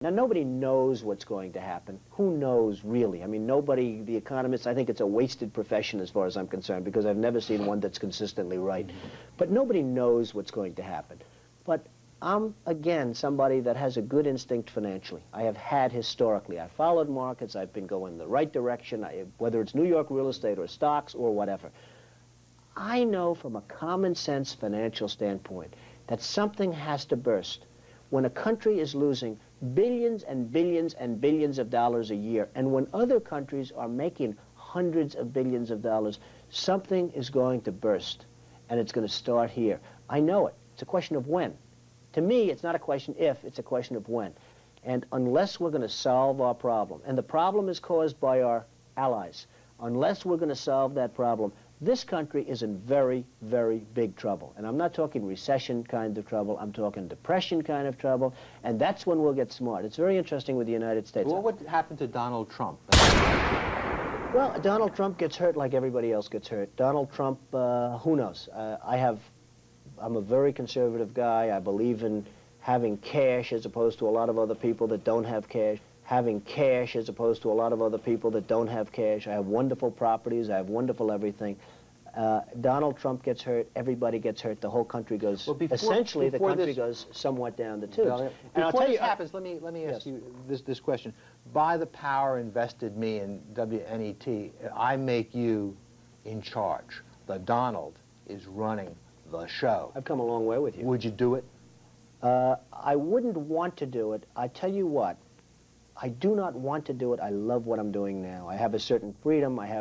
Now, nobody knows what's going to happen. Who knows, really? I mean, nobody, the economists, I think it's a wasted profession as far as I'm concerned, because I've never seen one that's consistently right. But nobody knows what's going to happen. But I'm, again, somebody that has a good instinct financially. I have had historically. I followed markets. I've been going the right direction, whether it's New York real estate or stocks or whatever. I know from a common sense financial standpoint that something has to burst. When a country is losing billions and billions and billions of dollars a year, and when other countries are making hundreds of billions of dollars, something is going to burst, and it's going to start here. I know it. It's a question of when. To me, it's not a question if, it's a question of when. And unless we're going to solve our problem, and the problem is caused by our allies, unless we're going to solve that problem, this country is in very, very big trouble. And I'm not talking recession kind of trouble. I'm talking depression kind of trouble. And that's when we'll get smart. It's very interesting with the United States. What would happen to Donald Trump? Well, Donald Trump gets hurt like everybody else gets hurt. Donald Trump, who knows? I'm a very conservative guy. I believe in having cash as opposed to a lot of other people that don't have cash. Having cash as opposed to a lot of other people that don't have cash. I have wonderful properties. I have wonderful everything. Donald Trump gets hurt. Everybody gets hurt. The whole country goes, well, essentially the country goes somewhat down the tubes. And I'll tell you, happens, let me ask you this question. By the power invested me in WNET, I make you in charge. The Donald is running the show. I've come a long way with you. Would you do it? I wouldn't want to do it. I tell you what. I do not want to do it. I love what I'm doing now. I have a certain freedom. I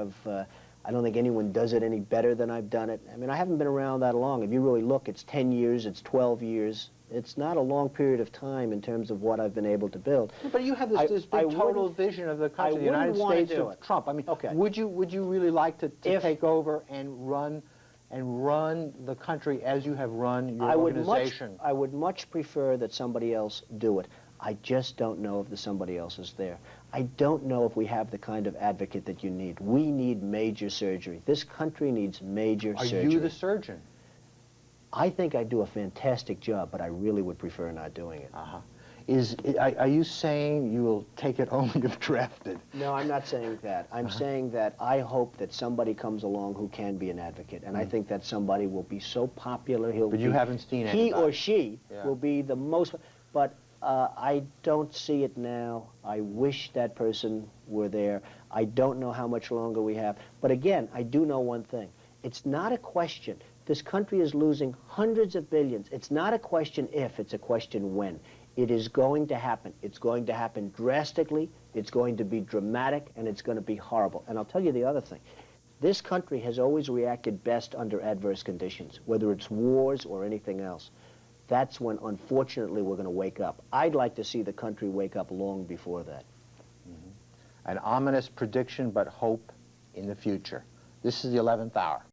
don't think anyone does it any better than I've done it. I mean, I haven't been around that long. If you really look, it's 10 years, it's 12 years. It's not a long period of time in terms of what I've been able to build. But you have this big total vision of the country, the United States of Trump. I mean, would you really like to take over and run the country as you have run your organization? I would much prefer that somebody else do it. I just don't know if somebody else is there. I don't know if we have the kind of advocate that you need. We need major surgery. This country needs major surgery. Are you the surgeon? I think I do a fantastic job, but I really would prefer not doing it. Are you saying you will take it only if drafted? No, I'm not saying that. I'm saying that I hope that somebody comes along who can be an advocate, and I think that somebody will be so popular. But you haven't seen anybody. He or she will be the most. But I don't see it now. I wish that person were there. I don't know how much longer we have. But again, I do know one thing. It's not a question. This country is losing hundreds of billions. It's not a question if, it's a question when. It is going to happen. It's going to happen drastically. It's going to be dramatic, and it's going to be horrible. And I'll tell you the other thing. This country has always reacted best under adverse conditions, whether it's wars or anything else. That's when, unfortunately, we're going to wake up. I'd like to see the country wake up long before that. An ominous prediction, but hope in the future. This is the 11th hour.